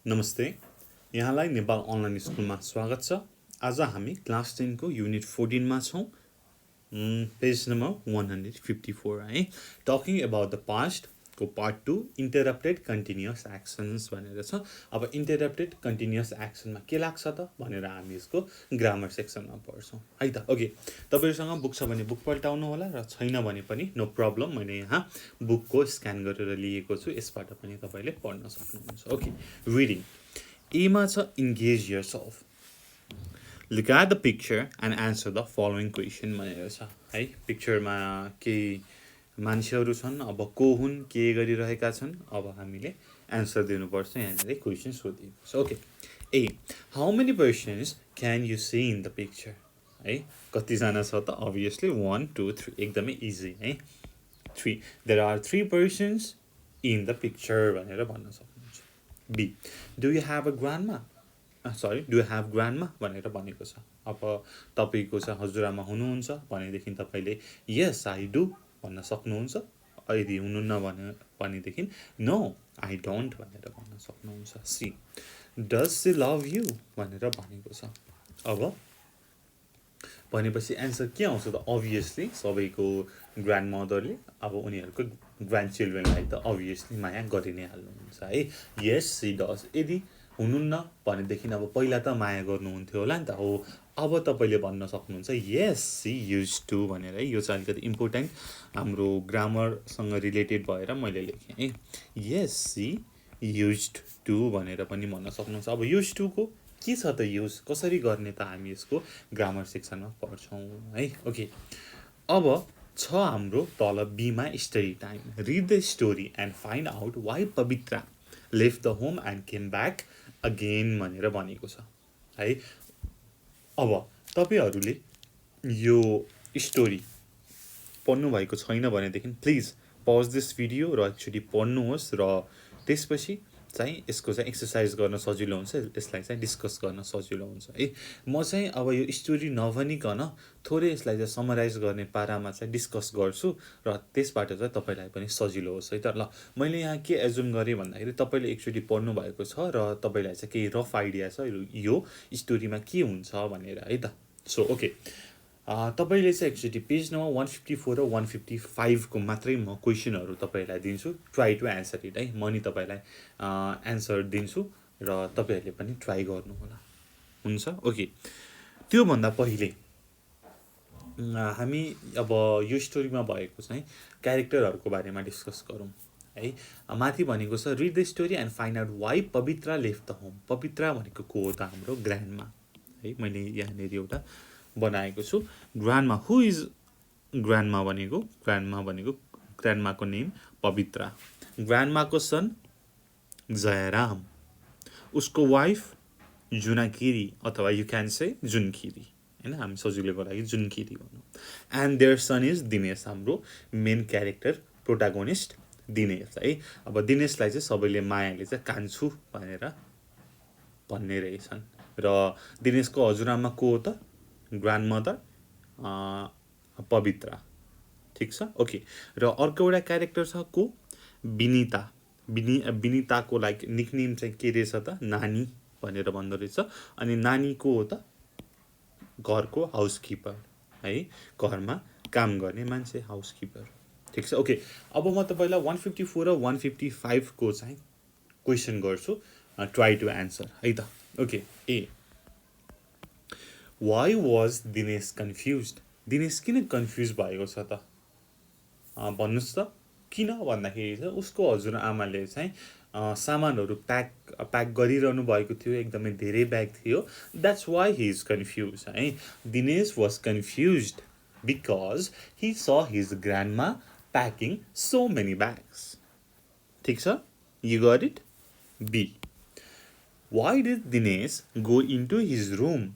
नमस्ते, यहाँलाई नेपाल अनलाइन स्कुलमा स्वागत छ। आज हामी क्लास 10 को युनिट 14 मा छौं। पेज नम्बर 154 है। टकिङ अबाउट द पास्ट को पार्ट 2 इन्टरप्टेड कन्टिन्युअस एक्सन्स भनेर छ। अब इन्टरप्टेड कन्टिन्युअस एक्सनमा के लाग्छ त भनेर हामी यसको ग्रामर सेक्सनमा पढ्छौं है त। ओके, तपाईहरुसँग बुक छ भने बुक पल्टाउनु होला र छैन भने पनि नो प्रब्लम, मैले यहाँ बुकको स्क्यान गरेर लिएको छु, यसबाट पनि तपाईले पढ्न सक्नुहुन्छ। ओके, रिडिङ ए मा छ engage yourself. Look at the picture and answer the following question भनेर छ है। पिक्चरमा केही मान्छेहरू छन्, अब को हुन्, के गरिरहेका छन्, अब हामीले एन्सर दिनुपर्छ। यहाँनिर क्वेशन सोधिएको छ। Okay, uh how many persons can you see in the picture है। कतिजना छ त? अभियसली 1 2 3, एकदमै इजी है। 3 there are 3 persons in the picture भनेर भन्न सक्नुहुन्छ। B do you have a grandma, do you have grandma भनेर भनेको छ। अब तपाईको चाहिँ हजुरआमा हुनुहुन्छ भनेदेखि तपाईले यस आई डु भन्न सक्नुहुन्छ। यदि हुनुहुन्न भनेदेखि नो आई डोन्ट भनेर भन्न सक्नुहुन्छ। She does she love you भनेर भनेको छ। अब भनेपछि एन्सर के आउँछ त? अभियसली सबैको ग्रान्ड मदरले अब उनीहरूको ग्रान्ड चिल्ड्रेनलाई त अभियसली माया गरि नै हाल्नुहुन्छ है। यस सी डज, यदि हुनुहुन्न भनेदेखि अब पहिला त माया गर्नुहुन्थ्यो होला नि त। हो, अब तपाईले भन्न सक्नुहुन्छ यस सी युज टु भनेर है। यो चाहिँ अलिकति इम्पोर्टेन्ट हाम्रो ग्रामरसँग रिलेटेड भएर मैले लेखेँ है। यस सी युज्ड टु भनेर पनि भन्न सक्नुहुन्छ। अब युज टु को के छ त युज, कसरी गर्ने त हामी यसको ग्रामर सेक्सनमा पढ्छौँ है। ओके, अब छ हाम्रो तल बीमा study time. Read the story and find out why Pavitra left the home and came back again भनेर भनेको छ है। अब तपाईहरूले यो स्टोरी पढ्नु भएको छैन भनेदेखि प्लिज पज दिस भिडियो र एकचोटि पढ्नुहोस् र त्यसपछि चाहिँ यसको चाहिँ एक्सर्साइज गर्न सजिलो हुन्छ, यसलाई चाहिँ डिस्कस गर्न सजिलो हुन्छ है। म चाहिँ अब यो स्टोरी नभनिकन थोरै यसलाई चाहिँ समराइज गर्ने पारामा चाहिँ डिस्कस गर्छु र त्यसबाट चाहिँ तपाईँलाई पनि सजिलो होस् है त। ल, मैले यहाँ के एजुम गरेँ भन्दाखेरि तपाईँले एकचोटि पढ्नु भएको छ र तपाईँलाई चाहिँ केही रफ आइडिया छ यो स्टोरीमा के हुन्छ भनेर है त। सो ओके, तपाईँले चाहिँ एकचोटि पेज नम्बर 154 र 155 को मात्रै म क्वेसनहरू तपाईँलाई दिन्छु। ट्राई टु एन्सर इट है। म नि तपाईँलाई एन्सर दिन्छु र तपाईँहरूले पनि ट्राई गर्नु होला, हुन्छ? ओके, त्योभन्दा पहिले हामी अब यो स्टोरीमा भएको चाहिँ क्यारेक्टरहरूको बारेमा डिस्कस गरौँ है। माथि भनेको छ read the story and find out why Pavitra left the home. Pavitra भनेको को हो त? हाम्रो ग्रान्डमा है। मैले यहाँनिर एउटा बनाएको छु ग्रान्डमा। हु इज ग्रान्डमा भनेको? ग्रान्डमाको नेम पवित्रा। ग्रान्डमाको सन जयराम, उसको वाइफ जुनाकिरी अथवा यु क्यान से जुनकिरी हैन, हामी सजिलोको लागि जुनकिरी भनौँ। And their son is Dinesh, हाम्रो मेन क्यारेक्टर प्रोटागोनिस्ट दिनेश है। अब दिनेशलाई चाहिँ सबैले मायाले चाहिँ कान्छु भनेर भन्ने रहेछन् र दिनेशको हजुरआमा को हो त? ग्रान्ड मदर पवित्रा, ठिक छ। ओके, र अर्को एउटा क्यारेक्टर छ को? विनिता। विनिताको लाइक निकनेम चाहिँ के रहेछ त? नानी भनेर भन्दो रहेछ। अनि नानी को हो त? घरको हाउसकिपर है, घरमा काम गर्ने मान्छे, हाउसकिपर, ठिक छ। ओके, अब म तपाईँलाई 154 र 155 को चाहिँ क्वेसन गर्छु, ट्राई टु एन्सर है त। Okay, uh why was Dinesh confuse? Dinesh किन कन्फ्युज भएको छ त? भन्नुहोस् त किन भन्दाखेरि चाहिँ उसको हजुरआमाले चाहिँ सामानहरू प्याक गरिरहनु भएको थियो, एकदमै धेरै ब्याग थियो। That's why he is confuse है। Dinesh was confuse because he saw his grandma packing so many bags, ठिक छ। You got it? B why did Dinesh go into his room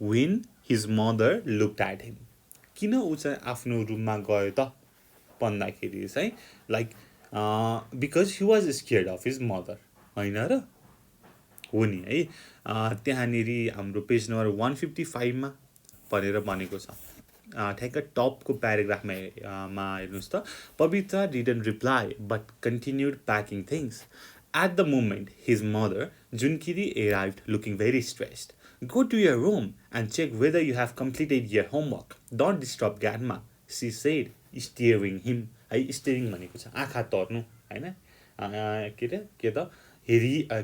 when his mother looked at him? किन ऊ चाहिँ आफ्नो रुममा गयो त भन्दाखेरि चाहिँ like because he was scared of his mother, होइन र? हो नि है। त्यहाँनिर हाम्रो पेज नम्बर 155 मा भनेर भनेको छ, ठ्याक्क टपको प्याराग्राफमा हेर्नुहोस् त। Pavitra didn't reply but continued packing things At the moment, his mother, 𝘀𝗁𝘂𝗃, arrived looking very stressed. Go to your room and check whether you have completed your homework. Don't disturb grandma, she said, staring him. है steering भनेको छ आँखा तर्नु हैन के अरे के त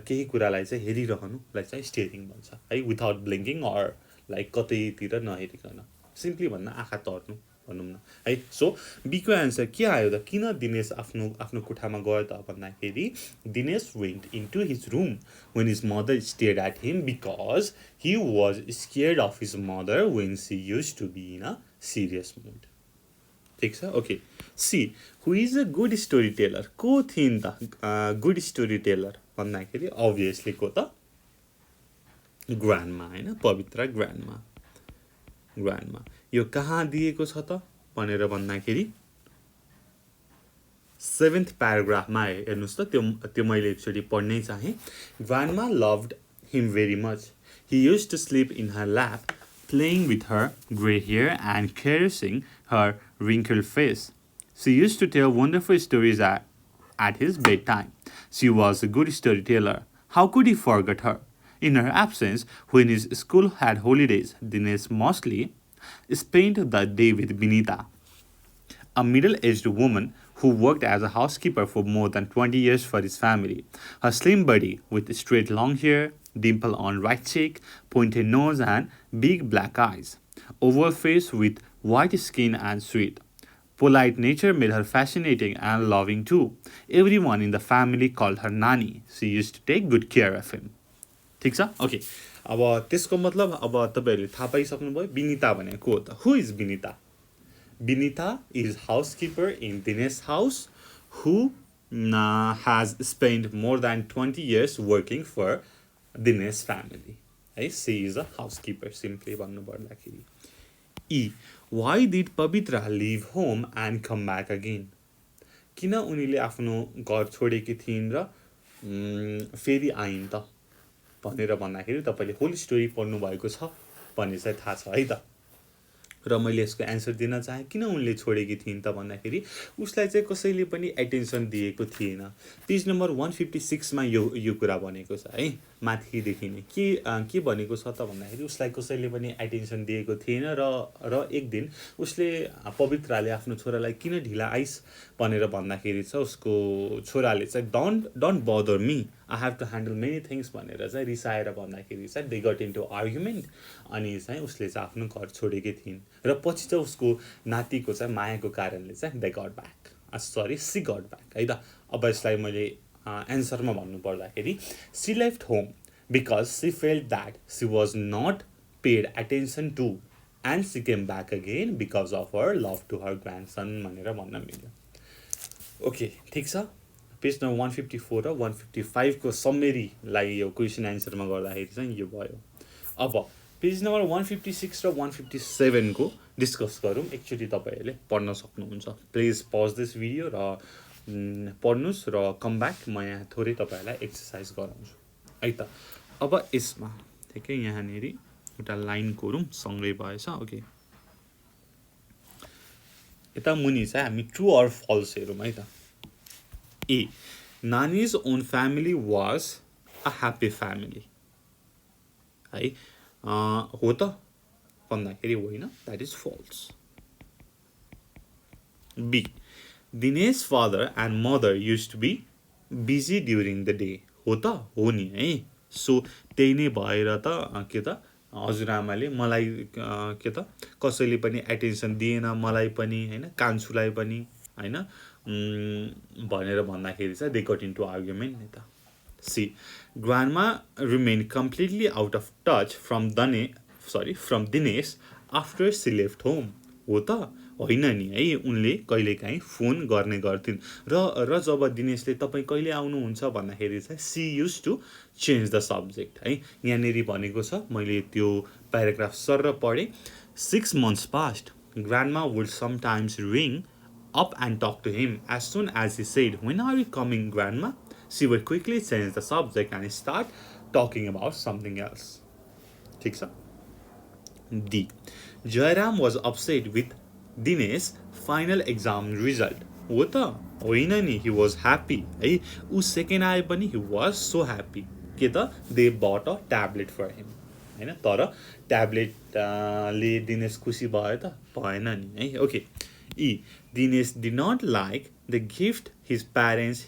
केही कुरालाई चाहिँ हेरिरहनुलाई चाहिँ स्टेरिङ भन्छ है विदाउट ब्लिङ्किङ अर लाइक कतैतिर नहेरिकन सिम्पली भन्न आँखा तर्नु भनौँ न है सो बीको एन्सर के आयो त किन दिनेश आफ्नो कोठामा गयो त भन्दाखेरि Dinesh went into his room when his mother stared at him because he was scared of his mother when she used to be in a serious mood. ठीक छ okay see who is a good story teller को थिइन् त good story teller भन्दाखेरि obviously को त ग्रान्डमा हैन पवित्र ग्रान्डमा यो कहाँ दिएको छ त भनेर भन्दाखेरि 7th प्याराग्राफमा हेर्नुस् त त्यो मैले एकचोटी पढ्नै चाहे grandma loved him very much he used to sleep in her lap playing with her grey hair and caressing her wrinkled face. She used to tell wonderful stories at his bedtime. She was a good storyteller. How could he forget her? In her absence, when his school had holidays, Dinesh mostly spent the day with Binita, a middle-aged woman who worked as a housekeeper for more than 20 years for his family. Her slim body with straight long hair, dimple on right cheek, pointed nose and big black eyes, oval face with white skin and sweet. Polite nature made her fascinating and loving too. Everyone in the family called her Nani. She used to take good care of him. ठीक छ okay अब त्यसको मतलब अब तपाईहरुले थाहा पाइसक्नुभयो बिनिता भनेको हो त who is Binita Binita is housekeeper in Dinesh's house who has spent more than 20 years working for Dinesh's family. She is a housekeeper, simply भन्नुपर्दाखेरि. E. Why did Pavitra leave home and come back again? किन उनीले आफ्नो घर छोडेकी थिइन् र फेरि आइन् त भनेर भन्दाखेरि तपाईले होल स्टोरी पढ्नु भएको छ भन्ने चाहिँ थाहा छ है त र मैले यसको एन्सर दिन चाहे किन उनले छोडेकी थिइन् त भन्दाखेरि उसलाई चाहिँ कसैले पनि एटेन्सन दिएको थिएन पेज नम्बर 156 मा यो कुरा भनेको छ है माथि देखिने के भनेको छ त भन्दाखेरि उसलाई कसैले पनि एटेन्सन दिएको थिएन र एक दिन उसले पवित्राले आफ्नो छोरालाई किन ढिला आइस भनेर भन्दाखेरि चाहिँ उसको छोराले चाहिँ don't bother me I have to handle many things भनेर चाहिँ रिसाएर भन्दाखेरि चाहिँ दे गट इन्टु आर्गुमेन्ट अनि चाहिँ उसले चाहिँ आफ्नो घर छोडेकी थिइन् र पछि चाहिँ उसको नातिको चाहिँ मायाको कारणले चाहिँ they got back she got back है त अब यसलाई मैले एन्सरमा भन्नु पर्दाखेरि she left home because she felt that she was not paid attention to and she came back again because of her love to her grandson भनेर भन्न मिल्यो ओके ठीक छ पेज नम्बर 154 र 155 को समरीलाई यो क्वेसन एन्सरमा गर्दाखेरि चाहिँ यो भयो अब पेज नम्बर 156 र 157 को डिस्कस गरौँ एकचोटी तपाईहरुले पढ्न सक्नुहुन्छ प्लिज पज दिस भिडियो र पढ्नुस् र कम ब्याक म यहाँ थोरै तपाईहरुलाई एक्सरसाइज गराउँछु है त अब यसमा ठिकै यहाँनेरि एउटा लाइन कोरौँ सँगै भएछ ओके यता मुनि चाहिँ हामी ट्रू अर फल्स हेरौँ है त A. Nani's own family was a happy family. है हो त भन्दाखेरि होइन that is false. B. Dinesh's father and mother used to be busy during the day. हो त हो नि है सो त्यही नै भएर त के त हजुरआमाले मलाई के त कसैले पनि एटेन्सन दिएन मलाई पनि हैन कान्छुलाई पनि हैन भनेर भन्दाखेरि चाहिँ दे गट इन्टु आर्गुमेन्ट नि त she grandma remain completely out of touch from Dinesh after she left home हो त होइन नि है उनले कहिलेकाहीँ फोन गर्ने गर्थिन् र जब दिनेशले तपाईँ कहिले आउनुहुन्छ भन्दाखेरि चाहिँ she use to change the subject है यहाँनेरि भनेको छ मैले त्यो प्याराग्राफ सर पढेँ 6 months passed grandma would sometimes ring up and talk to him. As soon as he said, "When are you coming, grandma?" she would quickly change the subject and start talking about something else. ठीक छ D. Jairam was upset with Dinesh's final exam result. हो त होइन नि he was happy है उ second आए पनि he was so happy के त they bought a tablet for him हैन तर ट्याब्लेट ले दिनेश खुसी भयो त भएन नि है okay E Dinesh did not like the gift his parents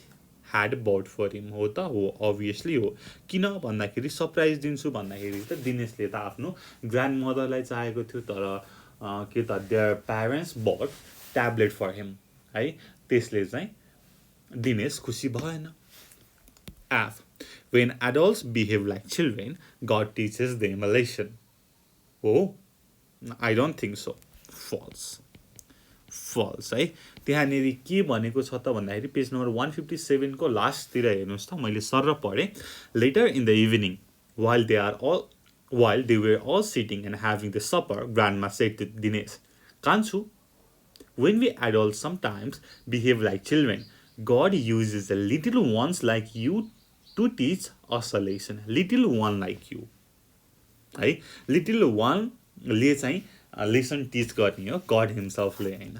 had bought for him हो त हो obviously हो किन भन्दाखेरि सरप्राइज दिन्छु भन्दाखेरि त दिनेशले त आफ्नो ग्रान्ड मदरलाई चाहेको थियो तर के त their parents but tablet for him है त्यसले चाहिँ दिनेश खुसी भएन F. When adults behave like children, God teaches them a lesson. Oh, I don't think so. False. False है त्यहाँनिर के भनेको छ त भन्दाखेरि पेज नम्बर 157 को लास्टतिर हेर्नुहोस् त मैले सर पढेँ later in the evening while they were all sitting and having the supper grandma said to Dinesh Kanchu when we adults sometimes behave like children God uses the little ones like you to teach us a lesson little one like you है little one ले चाहिँ lesson teach गर्ने हो God हिमसेल्फले हैन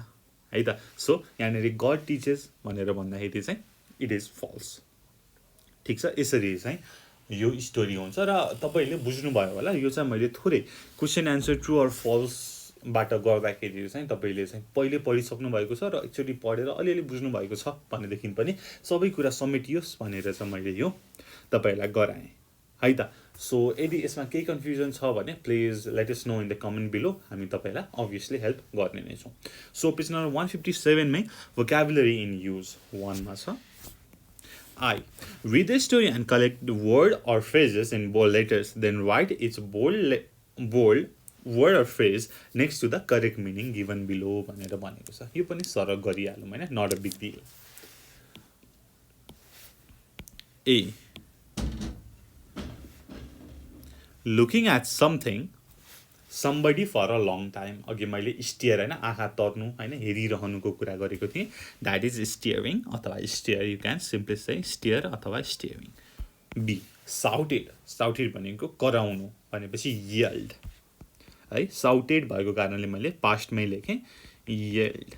है त so यहाँनिर God teaches भनेर भन्दाखेरि चाहिँ इट इज फल्स ठिक छ यसरी चाहिँ यो स्टोरी हुन्छ र तपाईले बुझ्नुभयो होला यो चाहिँ मैले थोरै question answer true or false बाट गर्दाखेरि चाहिँ तपाईले चाहिँ पहिले पढिसक्नु भएको छ र एक्चुअली पढेर अलिअलि बुझ्नु भएको छ भनेदेखि पनि सबै कुरा समेटियोस् भनेर चाहिँ मैले यो तपाईलाई गराएँ है त सो यदि यसमा केही कन्फ्युजन छ भने please let us know in the comment below हामी तपाईलाई अभियसली हेल्प गर्ने नै छौं सो पेज नम्बर 157 मै vocabulary in use 1 मा छ I read the story and collect the word or phrases in bold letters then write its bold word or phrase next to the correct meaning given below भनेर भनेको छ यो पनि सरल गरिहालौं हैन not a big deal A looking at somebody for a long time अघि मैले stair हैन आँखा तर्नु हैन हेरिरहनुको कुरा गरेको थिएँ that is staring अथवा stare you can simply say stare अथवा staring B shouted भनेको कराउनु भनेपछि yelled है shouted भएको कारणले मैले पास्ट मै लेखेँ yelled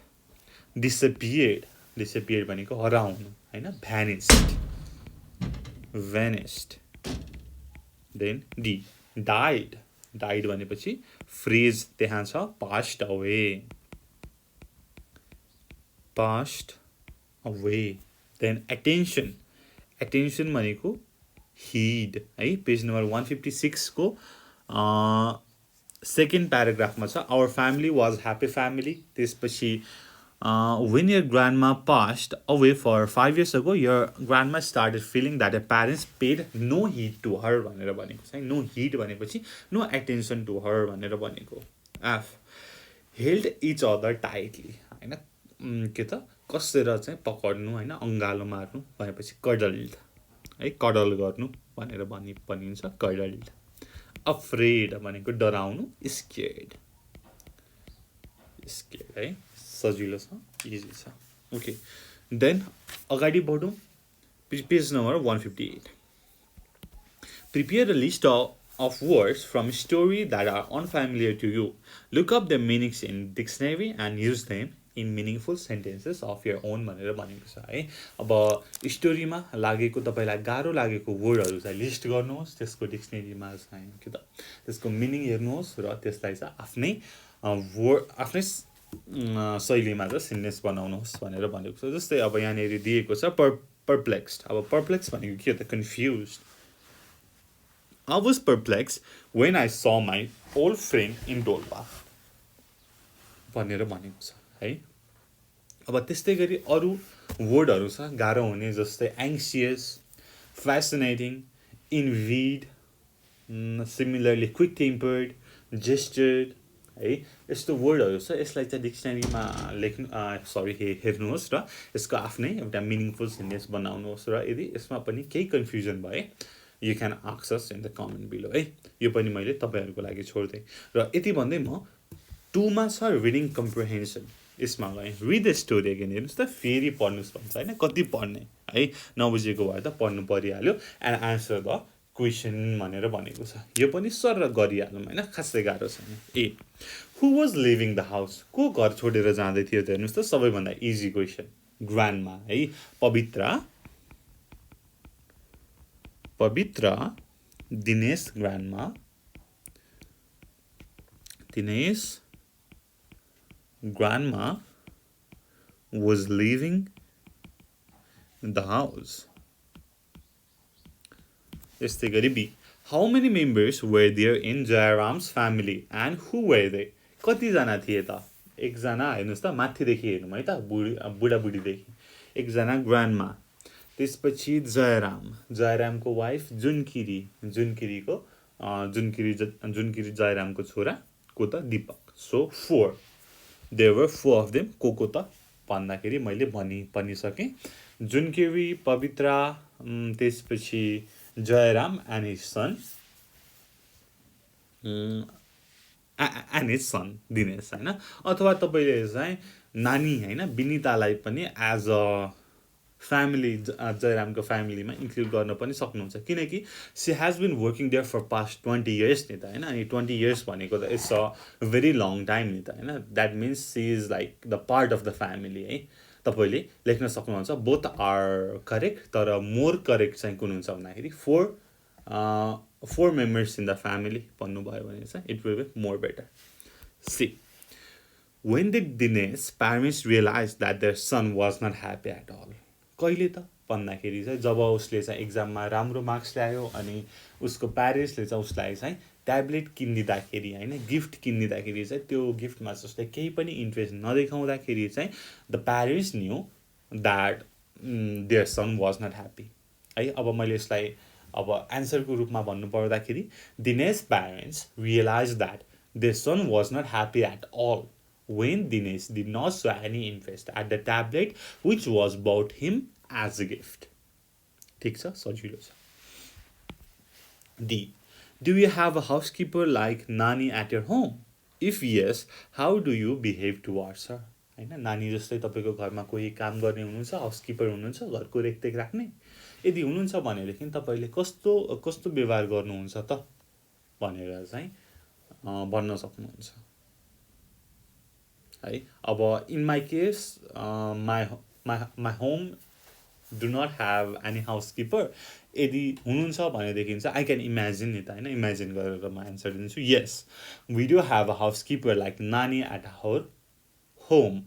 disappeared भनेको हराउनु हैन vanished then D died भनेपछि फ्रेज त्यहाँ छ passed away then attention भनेको heed है पेज नम्बर 156 को सेकेन्ड प्याराग्राफमा छ our family was happy family त्यसपछि when your grandma passed away for 5 years ago your grandma started feeling that her parents paid no heed to her भनेर भनेको छ no heed भनेपछि no attention to her भनेर भनेको F held each other tightly हैन के त कसेर चाहिँ पकड्नु हैन अंगालो मार्नु भनेपछि cuddled है cuddle गर्नु भनेर भनिन्छ cuddled afraid भनेको डराउनु scared है सजिलो छ इजी छ ओके देन अगाडि बढौं page number 158 prepare a list of words from a story that are unfamiliar to you look up the meanings in dictionary and use them in meaningful sentences of your own भनेर भनेको छ है अब स्टोरीमा लागेको तपाईलाई गाह्रो लागेको वर्डहरु चाहिँ लिस्ट गर्नुहोस् त्यसको डिक्सनरीमा चाहिँ के त त्यसको मिनिङ हेर्नुहोस् र त्यसलाई चाहिँ आफ्नै शैलीमा चाहिँ सेन्टेन्स बनाउनुहोस् भनेर भनेको छ जस्तै अब यहाँनेरि दिएको छ perplexed अब perplexed भनेको के हो त confused I was perplexed when I saw my old friend in Dolpa भनेर भनेको छ है अब त्यस्तै गरी अरु वर्डहरु छ गाह्रो हुने जस्तै anxious fascinating envied similarly quick tempered gestured है यस्तो वर्डहरु छ यसलाई चाहिँ डिक्सनरीमा लेख्नु हेर्नुहोस् र यसको आफ्नै एउटा मिनिङफुल सेन्टेन्स बनाउनुहोस् र यदि यसमा पनि केही कन्फ्युजन भए you can ask us in the comment below है यो पनि मैले तपाईहरुको लागि छोड्दै र यति भन्दै म 2 मा छ reading comprehension यसमा गए read the story again हेर्नुस् त फेरि पढ्नुस् भन्छ हैन कति पढ्ने है नबुझेको भए त पढ्नु परिहाल्यो and answer the question भनेर भनेको छ यो पनि सरल गरिहालौं हैन खासै गाह्रो छैन ए who was leaving the house को घर छोडेर जाँदै थियो हेर्नुस् त सबैभन्दा इजी क्वेशन ग्रान्डमा है पवित्र Dinesh grandma was living in the house. यस्तै गरी be How many members were there in Jairam's family and who were they? कतिजना थिए त एकजना हेर्नुस् त माथिदेखि हेर्नु है त बुढाबुढीदेखि एकजना ग्रान्डमा त्यसपछि जयरामको वाइफ जुनकिरी जयरामको छोरा को त Deepak so 4 there were 4 of them को त भन्दाखेरि मैले भनिसकेँ जुनकिरी पवित्रा त्यसपछि Jayaram and his son Dinesh हैन अथवा तपाईले चाहिँ नानी हैन विनितालाई पनि एज अ फ्यामिली जयरामको फ्यामिलीमा इन्क्लुड गर्न पनि सक्नुहुन्छ किनकि she has been working there for past 20 years नि त हैन अनि 20 years भनेको त it's a very long time नि त हैन that means she is like the part of the family है तपाईले लेख्न सक्नुहुन्छ बोथ आर करेक्ट तर मोर करेक्ट चाहिँ कुन हुन्छ भन्दाखेरि 4 members in the family भन्नुभयो भने चाहिँ it will be more better. See, when did Dinesh's parents realize that their son was not happy at all? कहिले त भन्दाखेरि चाहिँ जब उसले चाहिँ एक्जाममा राम्रो मार्क्स ल्यायो अनि उसको प्यारेन्ट्सले चाहिँ उसलाई चाहिँ ट्याब्लेट किनिदिँदाखेरि हैन गिफ्ट किनिदिँदाखेरि चाहिँ त्यो गिफ्टमा चाहिँ उसले केही पनि इन्ट्रेस्ट नदेखाउँदाखेरि चाहिँ the parents knew that their son was not happy है अब मैले यसलाई अब एन्सरको रूपमा भन्नु पर्दाखेरि Dinesh parents realise that their son was not happy at all when Dinesh did not show any interest at the tablet which was bought him as a gift. ठीक छ सजिलो छ. D. Do you have a housekeeper like Nani at your home? If yes, how do you behave towards her? हैन नानी जस्तै तपाईको घरमा कोही काम गर्ने हुनुहुन्छ हाउसकीपर हुनुहुन्छ घरको रेखदेख राख्ने यदि हुनुहुन्छ भनेदेखि तपाईले कस्तो व्यवहार गर्नुहुन्छ त भनेर चाहिँ भन्न सक्नुहुन्छ है अब in my case my home do not have any housekeeper यदि हुनुहुन्छ भनेदेखि चाहिँ आई क्यान इमेजिन नि त हैन इमेजिन गरेर म एन्सर दिन्छु yes we do have a housekeeper like Nani at our home.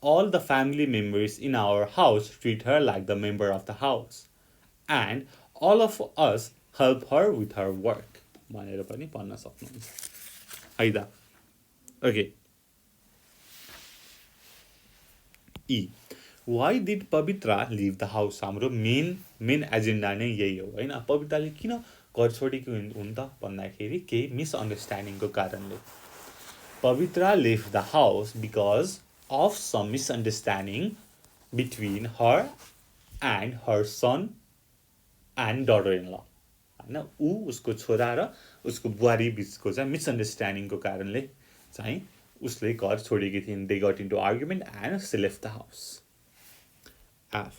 All the family members in our house treat her like the member of the house. And all of us help her with her work. भनेर पनि भन्न सक्नुहुन्छ है त okay E. Why did Pavitra leave the house? हाम्रो main agenda नै यही हो हैन पवित्राले किन घर छोडेको हुन् त भन्दाखेरि केही मिसअन्डरस्ट्यान्डिङको कारणले Pavitra left the house because of some misunderstanding between her and her son and daughter-in-law. हैन उसको छोरा र उसको बुहारी बीचको चाहिँ मिसअन्डरस्ट्यान्डिङको कारणले चाहिँ उसले घर छोडेकी थिइन्. They got into argument and she left the house. F.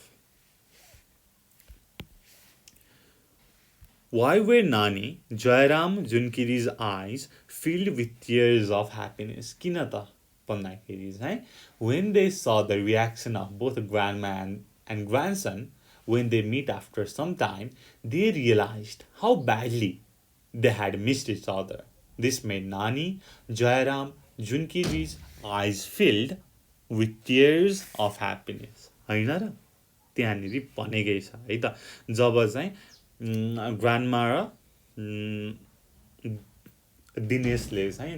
Why were Nani, Jairam, Junkiri's eyes filled with tears of happiness? किन त भन्दाखेरि चाहिँ when they saw the reaction of both grandma and grandson when they meet after some time, they realized how badly they had missed each other. This made Nani, Jairam, Junkiri's eyes filled with tears of happiness. हैन र त्यहाँनिर भनेकै छ है त जब चाहिँ ग्रान्डमा र दिनेशले चाहिँ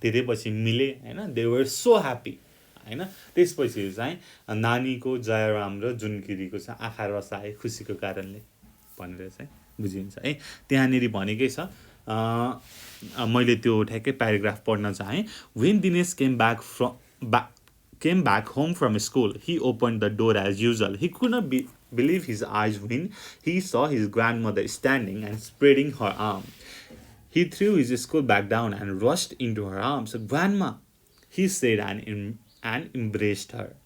धेरै पछि मिले हैन दे वर सो ह्याप्पी हैन त्यसपछि चाहिँ नानीको जयराम र जुनकिरीको चाहिँ आँखा रस आए खुसीको कारणले भनेर चाहिँ बुझिन्छ है त्यहाँनिर भनेकै छ मैले त्यो ठ्याक्कै प्याराग्राफ पढ्न चाहे when Dinesh came back home from school he opened the door as usual he could not believe his eyes when he saw his grandmother standing and spreading her arm. He threw his school bag down and rushed into her arms. Grandma, he said and embraced her.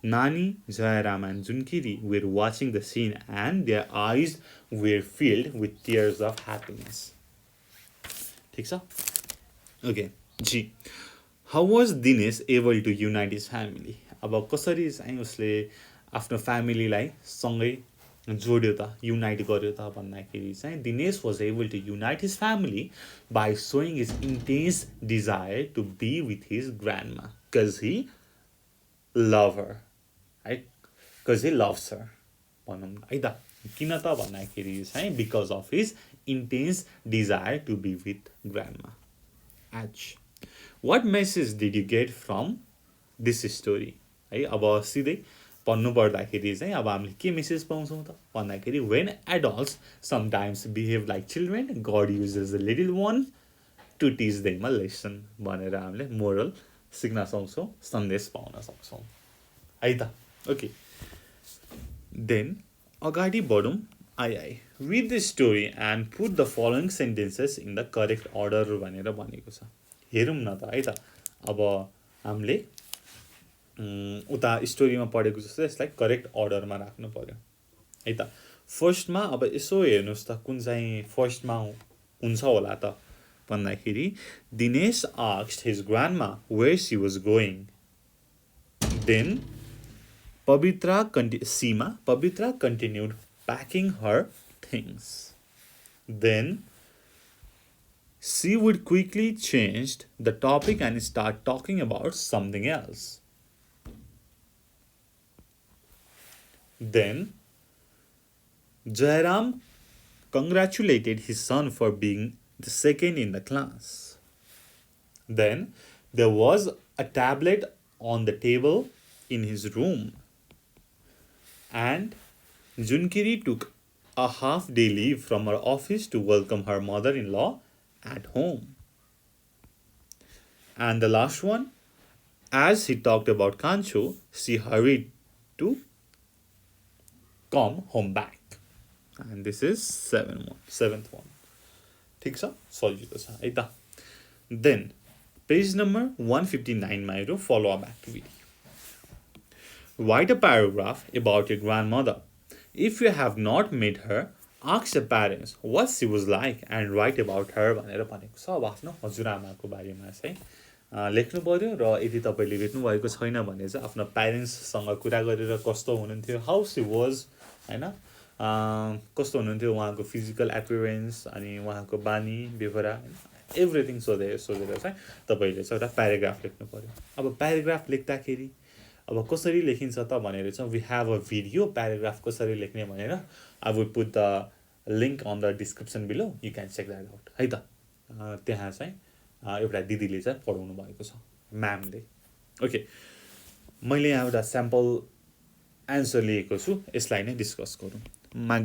Nani, Jairam and Junkiri were watching the scene and their eyes were filled with tears of happiness. ठीक छ? Okay. G. How was Dinesh able to unite his family? अब कसरी चाहिँ उसले आफ्नो फ्यामिलीलाई सँगै जोड्यो त युनाइट गर्यो त भन्दाखेरि चाहिँ Dinesh was able to unite his family by showing his intense desire to be with his grandma because he love her है बिकज ही लभ्स हर भनौँ है त किन त भन्दाखेरि चाहिँ because of his intense desire to be with grandma H what message did you get from this story है अब सिधै भन्नु पर्दाखेरि चाहिँ अब हामीले के मेसेज पाउँछौँ त भन्दाखेरि when adults sometimes behave like children God uses the little one to teach them a lesson भनेर हामीले मोरल सिक्न सक्छौँ सन्देश पाउन सक्छौँ है त ओके देन अगाडि बढौँ I read the story and put the following sentences in the correct order भनेर भनेको छ हेरौँ न त है त अब हामीले उता स्टोरीमा पढेको जस्तो यसलाई करेक्ट अर्डरमा राख्नु पर्यो है त फर्स्टमा अब यसो हेर्नुहोस् त कुन चाहिँ फर्स्टमा हुन्छ होला त भन्दाखेरि Dinesh asked his grandma where she was going then Pavitra continued packing her things. Then she would quickly change the topic and start talking about something else. Then Jairam congratulated his son for being the second in the class. Then there was a tablet on the table in his room. And Junkiri took a half-day leave from her office to welcome her mother-in-law at home. And the last one, as he talked about Kancho, she hurried to come home back. And this is seventh one. ठीक छ सजिलो छ है त then page number 159 मा हेरौँ follow-up activity. Write a paragraph about your grandmother. If you have not met her, ask your parents what she was like and write about her भनेर भनेको छ अब आफ्नो हजुरआमाको बारेमा चाहिँ लेख्नु पर्यो र यदि तपाईँले लेख्नु भएको छैन भने चाहिँ आफ्नो प्यारेन्ट्ससँग कुरा गरेर कस्तो हुनुहुन्थ्यो हाउ सी वाज हैन कस्तो हुनुहुन्थ्यो उहाँको फिजिकल एपियरेन्स अनि उहाँको बानी बेहोरा एभ्रिथिङ सोधेर चाहिँ तपाईँले चाहिँ एउटा प्याराग्राफ लेख्नु पर्यो अब प्याराग्राफ लेख्दाखेरि अब कसरी लेखिन्छ त भनेर चाहिँ we have a video paragraph कसरी लेख्ने भनेर I would put the link on the description below you can check that out है त त्यहाँ चाहिँ एउटा दिदीले चाहिँ पढाउनु भएको छ म्यामले ओके मैले यहाँ एउटा स्याम्पल एन्सर लिएको छु यसलाई नै डिस्कस गरौँ my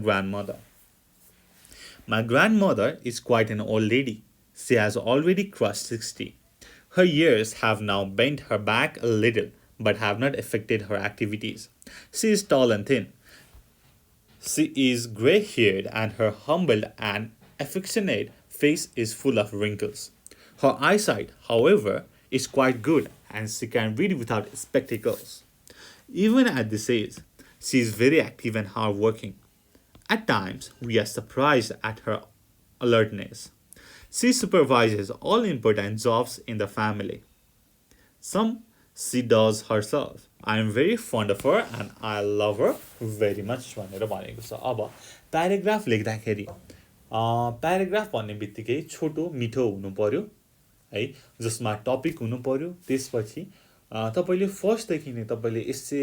grandmother is quite an old lady she has already crossed 60 her years have now bent her back a little but have not affected her activities. She is tall and thin. She is grey-haired and her humble and affectionate face is full of wrinkles. Her eyesight, however, is quite good and she can read without spectacles. Even at this age, she is very active and hardworking. At times, we are surprised at her alertness. She supervises all important jobs in the family. Some she does herself. I am very fond of her and I love her very much भनेर भनेको छ अब paragraph लेख्दाखेरि paragraph भन्ने बित्तिकै छोटो मिठो हुनु पर्यो है जसमा टपिक हुनु पर्यो त्यसपछि तपाईले फर्स्टदेखि नै तपाईले यसै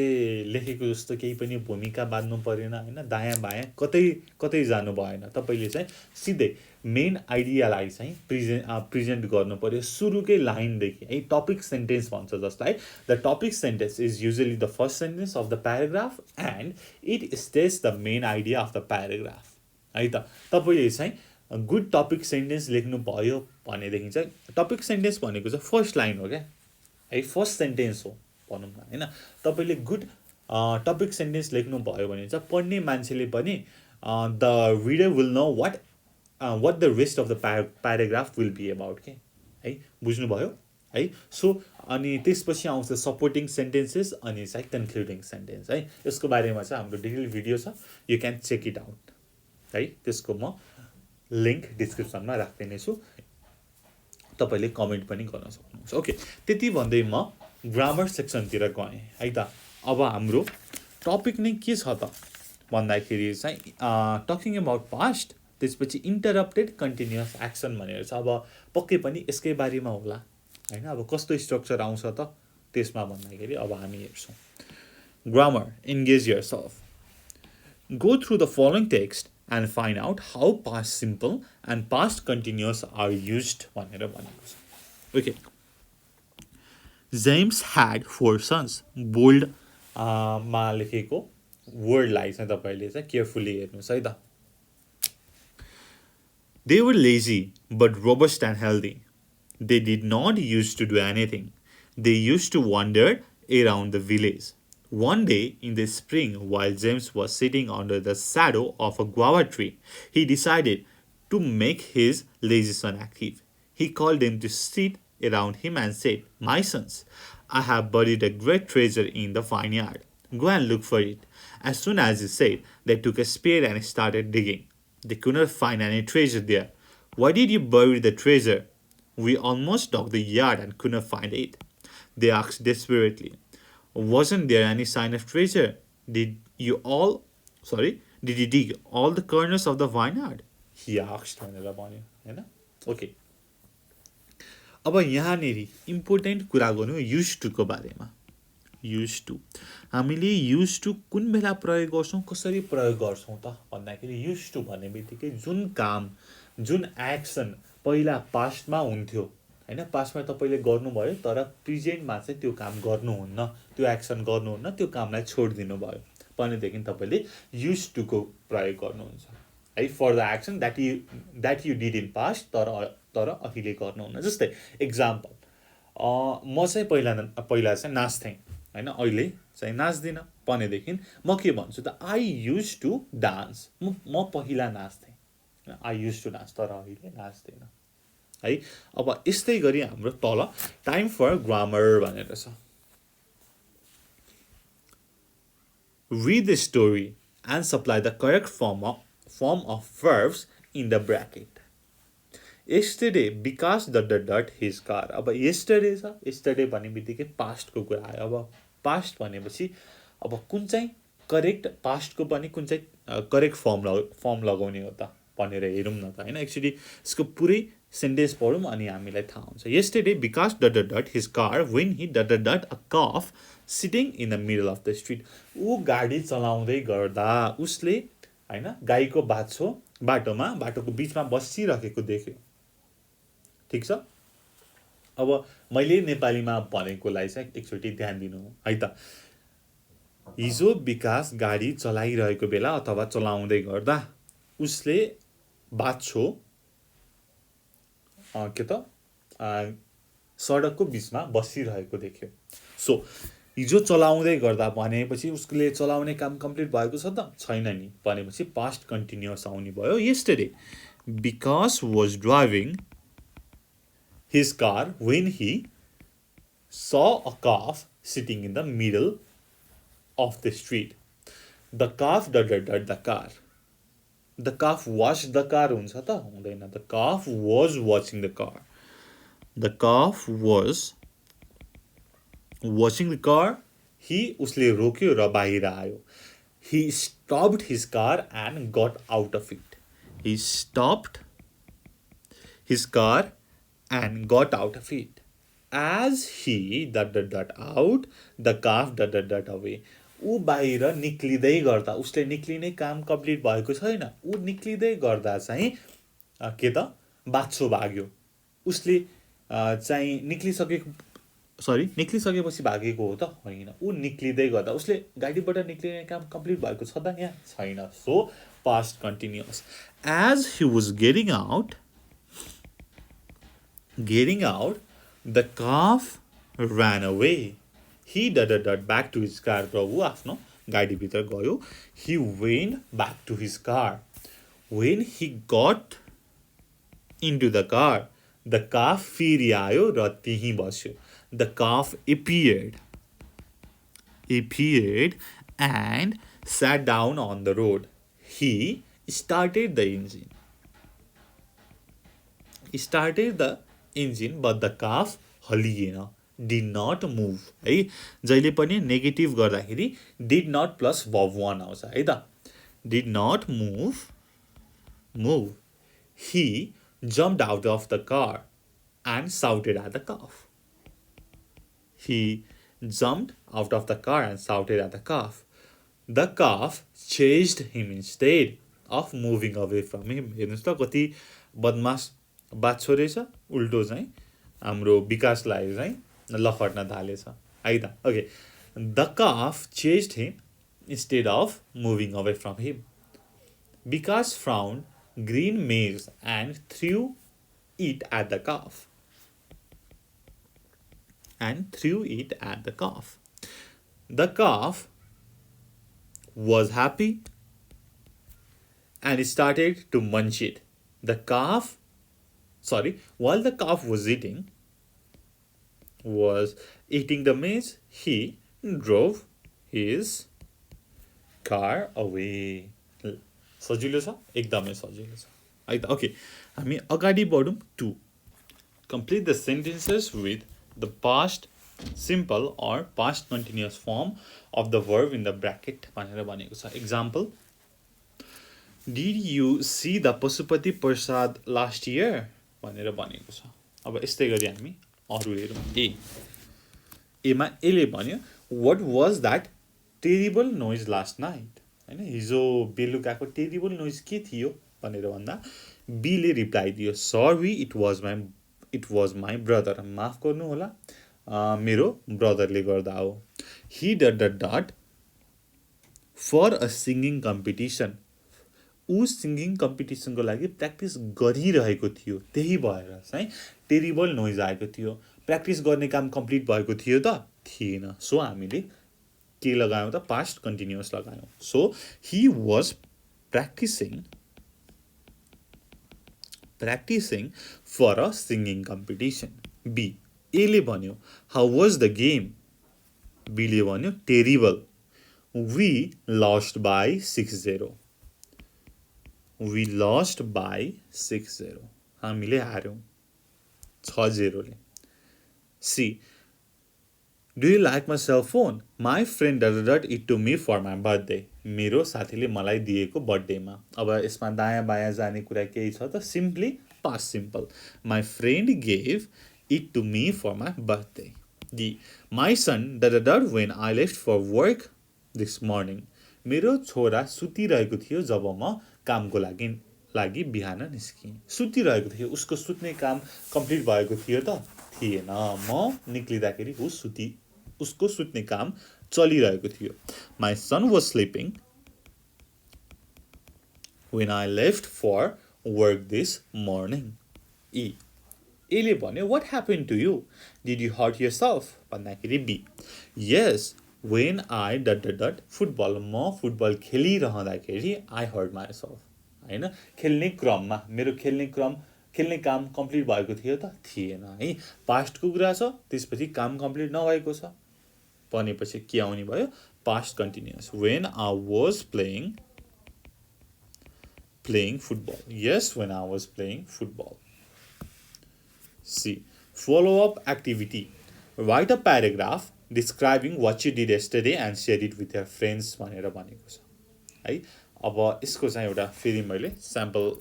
लेखेको जस्तो केही पनि भूमिका बाँध्नु परेन हैन दायाँ बायाँ कतै जानु भएन तपाईले चाहिँ सिधै मेन आइडियालाई चाहिँ प्रेजेन्ट गर्नु पर्यो सुरुकै लाइनदेखि है टपिक सेन्टेन्स भन्छ जसलाई the topic sentence is usually the first sentence of the paragraph and it states the main idea of the paragraph है त तपाईले चाहिँ गुड टपिक सेन्टेन्स लेख्नु भयो भनेदेखि चाहिँ टपिक सेन्टेन्स भनेको चाहिँ फर्स्ट लाइन हो क्या है फर्स्ट सेन्टेन्स हो भनौँ न हैन तपाईले गुड टपिक सेन्टेन्स लेख्नु भयो भने चाहिँ पढ्ने मान्छेले पनि the reader will know what the rest of the paragraph will be about के है बुझ्नुभयो है सो अनि त्यसपछि आउँछ सपोर्टिङ सेन्टेन्सेस अनि चाहिँ कन्क्लुडिङ सेन्टेन्स है यसको बारेमा चाहिँ हाम्रो डिटेल भिडियो छ you can check it out है त्यसको म लिङ्क डिस्क्रिप्सनमा राख्दिने छु तपाईले कमेन्ट पनि गर्न सक्नुहुन्छ ओके त्यति भन्दै म ग्रामर सेक्सनतिर गएँ है त। अब हाम्रो टपिक नै के छ त भन्दाखेरि चाहिँ टकिङ अबाउट पास्ट, त्यसपछि इन्टरप्टेड कन्टिन्युअस एक्सन भनेर छ। अब पक्कै पनि यसकै बारेमा होला होइन। अब कस्तो स्ट्रक्चर आउँछ त त्यसमा भन्दाखेरि अब हामी हेर्छौँ। Grammar, engage yourself, go through the following text and find out how past simple and past continuous are used भनेर भनेको छ। Okay. James had 4 sons. Bold मा लेखेको वर्डलाई चाहिँ तपाईँले चाहिँ केयरफुली हेर्नुहोस् है त। They were lazy but robust and healthy. They did not used to do anything. They used to wander around the village. One day in the spring, while James was sitting under the shadow of a guava tree, he decided to make his lazy son active. He called them to sit around him and said, "My sons, I have buried a great treasure in the vineyard. Go and look for it." As soon as he said, they took a spade and started digging. They could not find any treasure there. "Why did you bury the treasure?" "We almost dug the yard and could not find it," they asked desperately. "Wasn't there any sign of treasure? Did you dig all the corners of the vineyard?" he asked भनेर भन्यो हैन। Okay, अब यहाँनेरि important कुरा गर्नु use to को बारेमा। Use to, हामीले युज टु कुन बेला प्रयोग गर्छौँ, कसरी प्रयोग गर्छौँ त भन्दाखेरि युज टु भन्ने बित्तिकै जुन काम, जुन एक्सन पहिला पास्टमा हुन्थ्यो हैन, पास्टमा तपाईँले गर्नुभयो तर प्रेजेन्टमा चाहिँ त्यो काम गर्नुहुन्न, त्यो एक्सन गर्नुहुन्न, त्यो कामलाई छोडिदिनु भयो भनेदेखि तपाईँले युज टु को प्रयोग गर्नुहुन्छ है, for the action that you did in past तर अहिले गर्नुहुन्न। जस्तै एक्जाम्पल, म चाहिँ पहिला चाहिँ नाच्थेँ होइन, अहिले चाहिँ नाच्दिनँ भनेदेखि म के भन्छु त, आई युज टु डान्स, म पहिला नाच्थेँ, आई युज टु डान्स तर अहिले नाच्दिनँ है। अब यस्तै गरी हाम्रो तल टाइम फर ग्रामर भनेर छ। Read the story and supply the correct form of verbs in the bracket. Yesterday Vikas ... his car. अब yesterday छ, yesterday भन्ने बित्तिकै पास्टको कुरा आयो। अब पास्ट भनेपछि अब कुन चाहिँ करेक्ट, पास्टको पनि कुन चाहिँ करेक्ट फर्म लगाउने हो त भनेर हेरौँ न त होइन। एक्चुअली यसको पुरै सेन्टेन्स पढौँ अनि हामीलाई थाहा हुन्छ। Yesterday Vikas ... his car when he ... a calf sitting in the middle of the street. ऊ गाडी चलाउँदै गर्दा उसले होइन गाईको बाछो बाटोको बिचमा बसिरहेको देख्यो। ठिक छ। अब मैले नेपालीमा भनेकोलाई चाहिँ एकचोटि ध्यान दिनु है त। हिजो विकास गाडी चलाइरहेको बेला अथवा चलाउँदै गर्दा उसले बाछो सडकको बिचमा बसिरहेको देख्यो। सो हिजो चलाउँदै गर्दा भनेपछि उसले चलाउने काम कम्प्लिट भएको छ त छैन नि, भनेपछि पास्ट कन्टिन्युअस आउने भयो। yesterday Vikas was driving his car when he saw a calf sitting in the middle of the street. The calf ... the car. The calf watched the car हुन्छ त हुँदैन। The calf was watching the car. The calf was watching the car. He उसले रोक्यो र बाहिर आयो। He stopped his car and got out of it. He stopped his car and got out of it. As he ... out, the calf ... away. ऊ बाहिर निक्लिँदै गर्दा, उसले निक्लिने काम complete भएको छैन, ऊ निक्लिँदै गर्दा चाहिँ के त बाछो भाग्यो। उसले चाहिँ निक्लिसकेपछि भागेको हो त होइन, ऊ निक्लिँदै गर्दा, उसले गाडीबाट निक्लिने काम कम्प्लिट भएको छ त यहाँ छैन। So past continuous. As he was getting out, the calf ran away. He ... back to his car. र ऊ आफ्नो गाडीभित्र गयो। He went back to his car. When he got into the car, the calf फेरि आयो र त्यहीँ बस्यो। The calf appeared and sat down on the road. He started the engine. But the calf हलिएन, did not move है जहिले पनि negative गर्दाखेरि did not plus verb 1 आउँछ है त did not move he jumped out of the car and shouted at the calf he jumped out of the car and shouted at the calf the calf chased him instead of moving away from him हेर्नुस् त कति बदमास बाछो रहेछ उल्टो चाहिँ हाम्रो विकासलाई चाहिँ लखट्न थालेछ है त okay the calf chased him instead of moving away from him Vikas found green maize and threw it at the calf the calf was happy and started to munch it while the calf was eating the maize he drove his car away सजिलो छ एकदमै सजिलो छ है त okay हामी अगाडि बढौं 2 complete the sentences with the past simple or past continuous form of the verb in the bracket भनेर भनेको छ example did you see the Pashupati Prasad last year भनेर भनेको छ अब यस्तै गरी हामी अरु हेरौं ए मा एले भन्यो what was that terrible noise last night हैन हिजो बेलुकाको टेरिबल नोइज के थियो भनेर भन्दा बी ले रिप्लाई दियो sorry it was my brother माफ गर्नु होला मेरो ब्रदरले गर्दा हो he dot for a singing competition उ सिंगिङ कम्पिटिसनको लागि प्र्याक्टिस गरिरहेको थियो त्यही भएर चाहिँ टेरिबल नोइज आएको थियो प्र्याक्टिस गर्ने काम कम्प्लिट भएको थियो त थिएन सो हामीले के लगायौं त पास्ट कन्टिन्युअस लगायौं so he was practicing for a singing competition b a ले भन्यो how was the game b ले भन्यो terrible we lost by 6-0 हामीले हार्यौं 6-0 ले c Do you like my cell phone? My friend did it to me for my birthday. मेरो साथीले मलाई दिएको बर्थडेमा अब यसमा दायाँ बायाँ जाने कुरा केही छ त simply past simple My friend gave it to me for my birthday. D. My son did when I left for work this morning. मेरो छोरा सुतिरहेको थियो जब म कामको लागि बिहान निस्किएँ सुतिरहेको थियो उसको सुत्ने काम कम्प्लिट भएको थियो त थिएन म निक्लिँदाखेरि उसको सुत्ने काम चलिरहेको थियो My son was sleeping when I left for work this morning. E. ले भन्यो What happened to you? Did you hurt yourself? भन्दाखेरि B. Yes, when I football म फुटबल खेलिरहँदाखेरि I hurt myself. हैन खेल्ने क्रममा मेरो खेल्ने काम कम्प्लिट भएको थियो त थिएन है पास्टको कुरा छ त्यसपछि काम कम्प्लिट नभएको छ भनेपछि के आउने भयो past continuous when I was playing football. Yes, when I was playing football. C. Follow up activity. Write a paragraph describing what you did yesterday and share it with your friends भनेर भनेको छ है अब यसको चाहिँ एउटा फेरि मैले स्याम्पल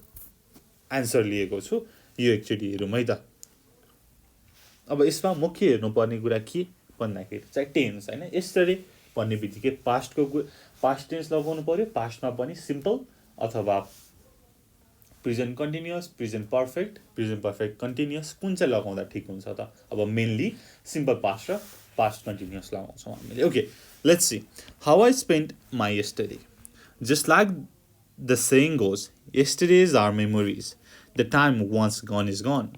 आन्सर लिएको छु यो एकचोटी हेरौँ है त अब यसमा मुख्य हेर्नुपर्ने कुरा के भन्दाखेरि चाहिँ टेन्स हैन यस्टरडे भन्ने बित्तिकै पास्ट टेन्स लगाउनु पर्यो पास्टमा पनि सिम्पल अथवा present continuous present perfect continuous कुन चाहिँ लगाउँदा ठिक हुन्छ त अब मेनली सिम्पल पास्ट र पास्ट कन्टिन्युअस लगाउँछौँ हामीले okay let's see how I spent my yesterday just like the saying goes yesterday's are memories. The time once gone is gone.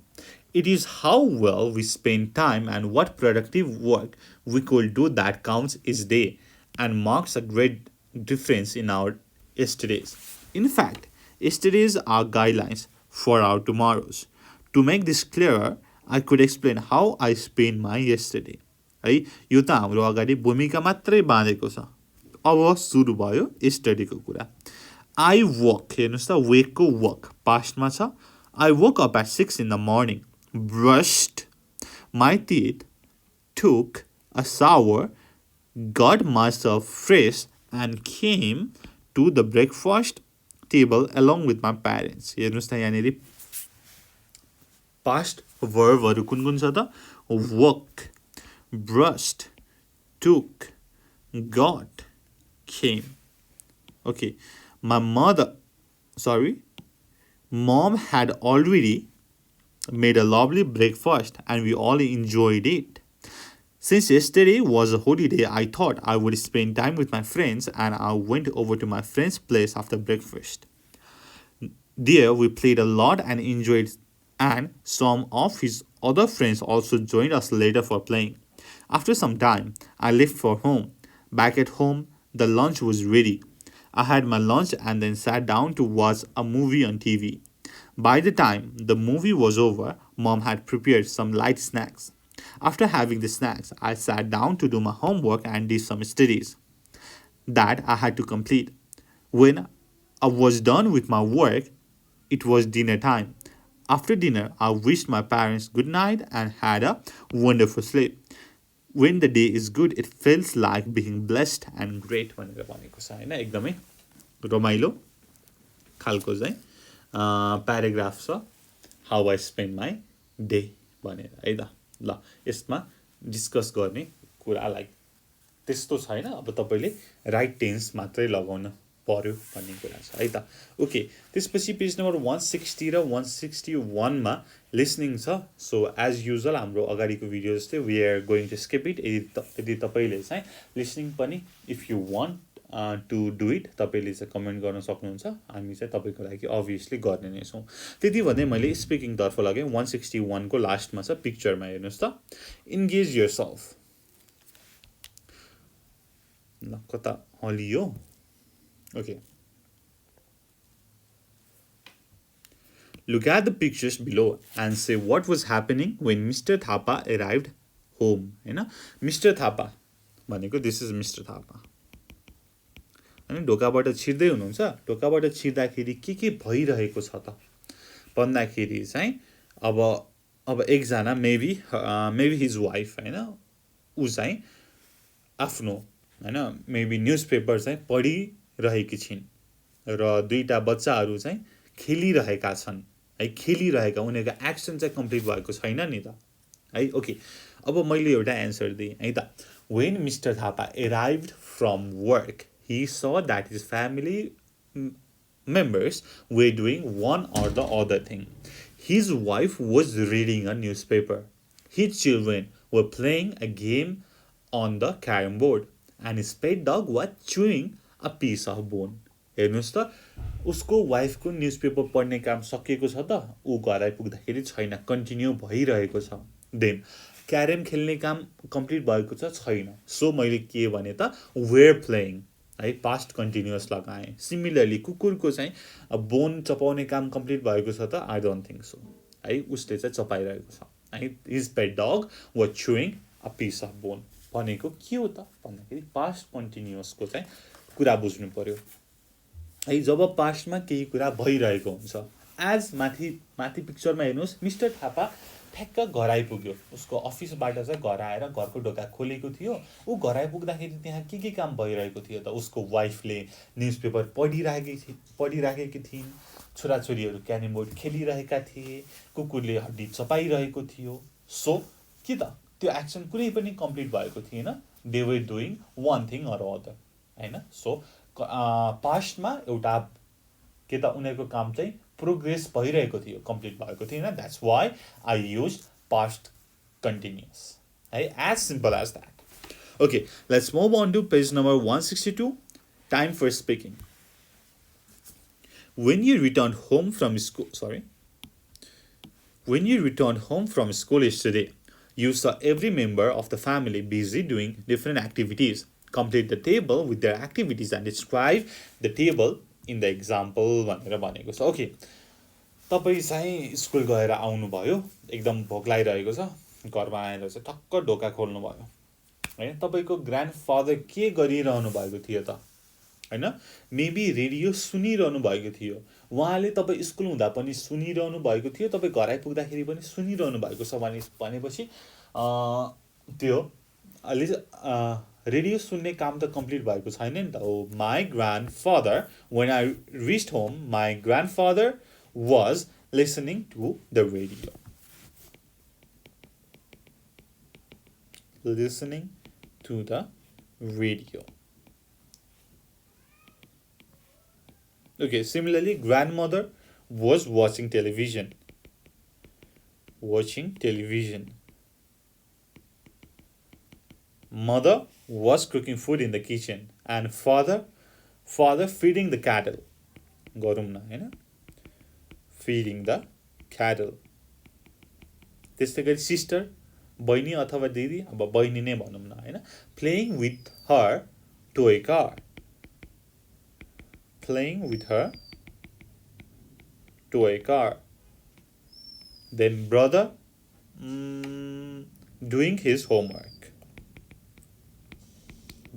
It is how well we spend time and what productive work we could do that counts each day and marks a great difference in our yesterdays. In fact, yesterdays are guidelines for our tomorrows. To make this clearer, I could explain how I spent my yesterday. है यो त हाम्रो अगाडि भूमिका मात्रै बाँधेको छ अब सुरु भयो यस्टरडेको कुरा I woke, हेर्नुस् त wake को work past मा छ I woke up at 6 in the morning, brushed my teeth took a shower, got myself fresh, and came to the breakfast table along with my parents. हेर्नुस् त यहाँनेरि past verbहरू कुन कुन छ त walked, brushed, took, got, came. Okay, mom had already made a lovely breakfast and we all enjoyed it. Since yesterday was a holiday, I thought I would spend time with my friends and I went over to my friend's place after breakfast. There we played a lot and enjoyed, and some of his other friends also joined us later for playing. After some time, I left for home. Back at home, the lunch was ready. I had my lunch and then sat down to watch a movie on TV. By the time the movie was over, Mom had prepared some light snacks. After having the snacks, I sat down to do my homework and did some studies that I had to complete. When I was done with my work, it was dinner time. After dinner, I wished my parents good night and had a wonderful sleep. When the day is good, it feels like being blessed and great. भनेर भनेको छ हैन, एकदमै रमाइलो खालको चाहिँ paragraph छ, how I spend my day भनेर है त. ल यसमा डिस्कस गर्ने कुरालाई त्यस्तो छैन, अब तपाईले राइट टेन्स मात्रै लगाउन पर्यो भन्ने कुरा छ है त. ओके, त्यसपछि पेज नम्बर 160 र 161 मा लिसनिङ छ. सो एज युजुअल हाम्रो अगाडिको भिडियो जस्तै we are going to skip it. यदि तपाईले चाहिँ लिसनिङ पनि if you want to do it तपाईले चाहिँ कमेन्ट गर्न सक्नुहुन्छ, हामी चाहिँ तपाईको लागि अभियसली गर्ने नै छौं. त्यति भन्दै मैले स्पिकिङ तर्फ लगे. 161 को लास्टमा छ पिक्चरमा हेर्नुस् त, एन्गेज योरसेल्फ. ल कता हलियो. Okay. Look at the pictures below and say what was happening when Mr. Thapa arrived home. हैन, Mr. Thapa भनेको this is Mr. Thapa. अनि ढोकाबाट छिर्दै हुनुहुन्छ, ढोकाबाट छिर्दाखेरि के भइरहेको छ त भन्दाखेरि चाहिँ अब एकजना मेबी हिज वाइफ हैन, उ चाहिँ आफ्नो हैन मेबी न्यूजपेपर चाहिँ पढिरहेकी छिन् र दुईटा बच्चाहरू चाहिँ खेलिरहेका छन् है, खेलिरहेका, उनीहरुको एक्सन चाहिँ कम्प्लिट भएको छैन नि त है. ओके, अब मैले एउटा एन्सर दिएँ है त. When Mr. Thapa arrived from work, he saw that his family members were doing one or the other thing. His wife was reading a newspaper. His children were playing a game on the carom board and his pet dog was chewing a piece of bone. हेर्नुस् त, उसको वाइफको newspaper पढ्ने काम सकिएको छ त, ऊ घर आइपुग्दाखेरि छैन, कन्टिन्यू भइरहेको छ. देन क्यारम खेल्ने काम कम्प्लिट भएको छ छैन. सो मैले के भने त वेयर प्लेइङ है, पास्ट कन्टिन्युअस लगाएँ. सिमिलरली कुकुरको चाहिँ बोन चपाउने काम कम्प्लिट भएको छ त, आई डोन्ट थिंक सो है, उसले चाहिँ चपाइरहेको छ है. His pet dog was chewing a piece of bone भनेको के हो त भन्दाखेरि पास्ट कन्टिन्युअसको चाहिँ कुरा बुझ्नु पर्यो है. जब पास्टमा केही कुरा भइरहेको हुन्छ, एज माथि पिक्चरमा हेर्नुस्, मिस्टर थापा ठ्याक्क घर आइपुग्यो. उसको अफिसबाट चाहिँ घर आएर घरको ढोका खोलेको थियो. ऊ घर आइपुग्दाखेरि त्यहाँ के काम भइरहेको थियो त, उसको वाइफले न्यूजपेपर पढिराखेकी थिइन्, छोराछोरीहरू क्यारम बोर्ड खेलिरहेका थिए, कुकुरले हड्डी चपाइरहेको थियो. सो के त त्यो एक्सन कुनै पनि कम्प्लिट भएको थिएन. They were doing one thing or other हैन. सो पास्टमा एउटा के त उनीहरुको काम चाहिँ प्रोग्रेस भइरहेको थियो, कम्प्लिट भएको थिएन. That's why I used past continuous है, as simple as that. Okay, let's move on to page number 162. Time for speaking. When you returned home from school yesterday, you saw every member of the family busy doing different activities. Complete the table with their activities and describe the table in the example भनेर भनेको छ. Okay, तपाई चाहिँ school गएर आउनु भयो, एकदम भोक लागिरहेको छ, घरमा आएर चाहिँ टक्क ढोका खोल्नु भयो हैन. तपाईको ग्रान्डफादर के गरिरहनु भएको थियो त हैन, मेबी रेडियो सुनिरहनु भएको थियो. उहाँले तपाई स्कुल हुँदा पनि सुनिरहनु भएको थियो, तपाई घर आइपुग्दाखेरि पनि सुनिरहनु भएको छ भनेपछि त्यो अलि रेडियो सुन्ने काम त कम्प्लिट भएको छैन नि त हो my grandfather when I reached home my grandfather was listening to the radio listening to the radio. Okay, similarly, grandmother was watching television. Watching television. Mother was cooking food in the kitchen. And father feeding the cattle. गरौँ न हैन feeding the cattle. त्यस्तै गरी sister बहिनी अथवा दिदी अब बहिनी नै भनौँ न हैन playing with her toy car. Playing with her toy car. Then brother doing his homework.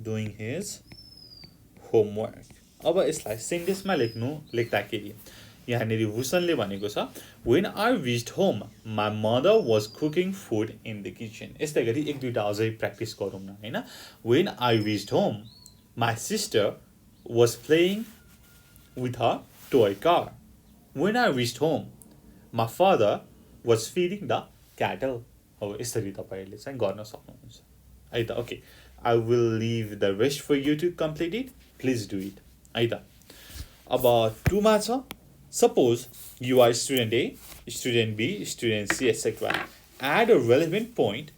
Doing his homework. अब यसलाई सेन्टेन्समा लेख्दाखेरि यहाँनिर भूषणले भनेको छ when I reached home my mother was cooking food in the kitchen. यस्तै गरी एक दुईटा अझै प्र्याक्टिस गरौँ न हैन when I reached home my sister was playing with her toy car. When I reached home my father was feeding the cattle. हो यसरी तपाईहरुले चाहिँ गर्न सक्नुहुन्छ है त okay I will leave the rest for you to complete it. Please do it. है त अब 2 मा छ suppose you are student A, student B, student C, etc. Add a relevant point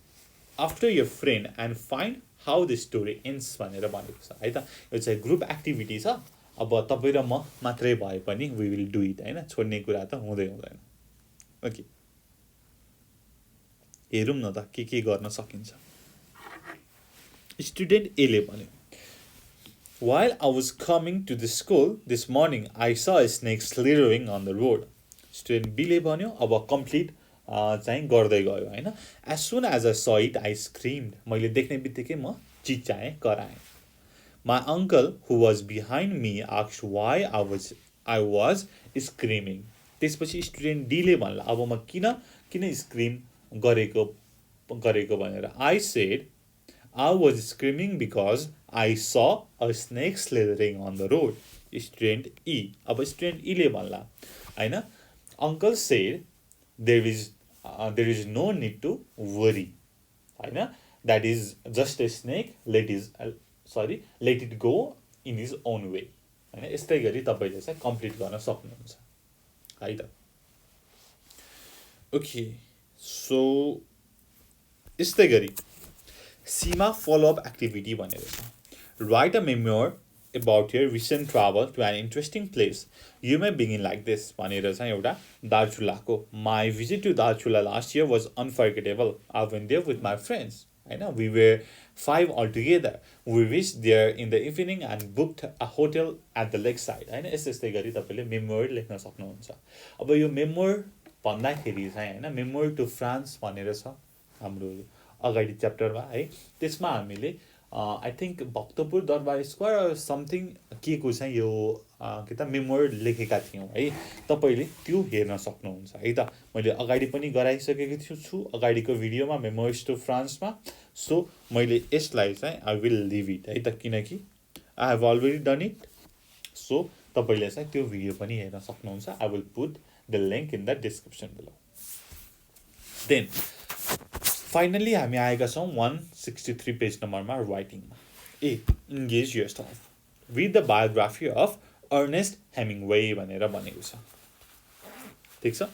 after your friend and find how the story ends भनेर भनेको छ है त यो चाहिँ ग्रुप एक्टिभिटी छ अब तपाई र म मात्रै भए पनि we will do it हैन छोड्ने कुरा त हुँदैन ओके हेरौँ न त के गर्न सकिन्छ स्टुडेन्ट ए ले भन्यो While I was coming to the school this morning, I saw a snake slithering on the road. Student B ले भन्यो अब complete चाहिँ गर्दै गयो हैन As soon as I saw it, I screamed. मैले देख्ने बित्तिकै म चिच्चाएँ कराएँ. My uncle who was behind me asked why I was screaming. त्यसपछि स्टुडेन्ट डी ले भन्ला अब म किन स्क्रिम गरेको भनेर I said I was screaming because I saw a snake slithering on the road. Student E. अब student E ले भन्ला हैन Uncle said there is no need to worry. हैन That is just a snake. Let it go in his own way. हैन यस्तै गरी तपाईले चाहिँ कम्प्लिट गर्न सक्नुहुन्छ है त ओके सो यस्तै गरी सीमा follow-up activity भनेको छ Write a memoir about your recent travel to an interesting place. You may begin like this भनेर चाहिँ एउटा दार्चुलाको My visit to Darchula last year was unforgettable. I went there with my friends. हैन We were 5 altogether. We reached there in the evening and booked a hotel at the lakeside. हैन यस्तै गरी तपाईले memoir लेख्न सक्नुहुन्छ अब यो memoir भन्दाखेरि चाहिँ हैन memoir to France भनेर छ हाम्रो अगाडि च्याप्टरमा है त्यसमा हामीले आई थिंक भक्तपुर दरबार स्क्वायर समथिङ के को चाहिँ यो के त मेमोर लेखेका थियौं है तपाईले त्यो हेर्न सक्नुहुन्छ है त मैले अगाडि पनि गराइसकेको छु अगाडिको भिडियोमा मेमोर्स टु फ्रान्समा सो मैले यसलाई चाहिँ आई विल लिभ इट है त किनकि I have already done it so तपाईले चाहिँ त्यो भिडियो पनि हेर्न सक्नुहुन्छ I will put the link in the description below then Finally, हामी आएका छौं 163 पेज नम्बरमा राइटिङमा ए engage yourself. Read the biography of Ernest Hemingway भनेर भनेको छ ठीक छ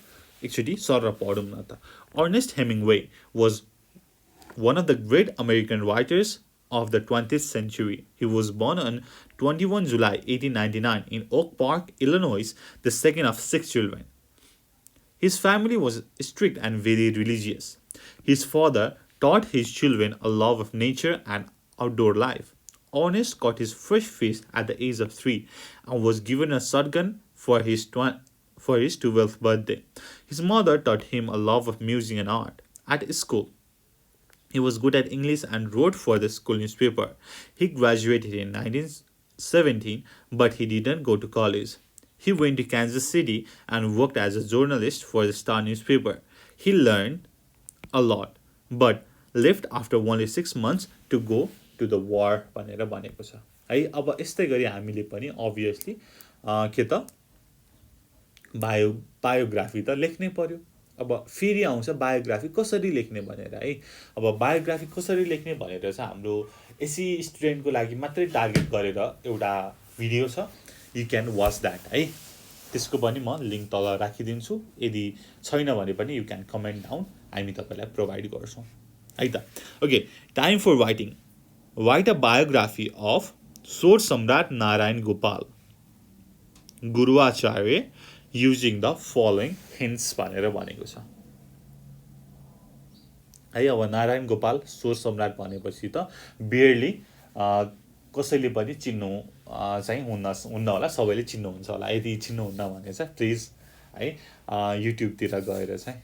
एकचोटी सर पढौँ न त Ernest Hemingway was one of the great American writers of the 20th century. He was born on 21 July 1899 in Oak Park, Illinois, the second of 6 children. His family was strict and very religious. His father taught his children a love of nature and outdoor life. Ernest caught his first fish at the age of 3 and was given a shotgun for his 12th birthday. His mother taught him a love of music and art. At school, he was good at English and wrote for the school newspaper. He graduated in 1917, but he didn't go to college. He went to Kansas City and worked as a journalist for the Star newspaper. He learned a lot, but left after only 6 months to go to the war भनेर भनेको छ है। अब यस्तै गरी हामीले पनि obviously के त बायोग्राफी त लेख्नै पर्यो। अब फेरि आउँछ बायोग्राफी कसरी लेख्ने भनेर है। अब बायोग्राफी कसरी लेख्ने भनेर चाहिँ हाम्रो एससी स्टुडेन्टको लागि मात्रै टार्गेट गरेर एउटा भिडियो छ, यु क्यान वाच द्याट है। त्यसको पनि म लिङ्क तल राखिदिन्छु, यदि छैन भने पनि यु क्यान कमेन्ट डाउन, हामी तपाईँलाई प्रोभाइड गर्छौँ है त। Okay, time for writing. Write a biography of Swor Samrat Narayan Gopal Guruacharya using the following hints भनेर भनेको छ है। अब नारायण गोपाल स्वोर सम्राट भनेपछि त बियरली कसैले पनि चिन्नु चाहिँ हुन्न होला, सबैले चिन्नुहुन्छ होला। यदि चिन्नुहुन्न भने चाहिँ प्लिज है युट्युबतिर गएर चाहिँ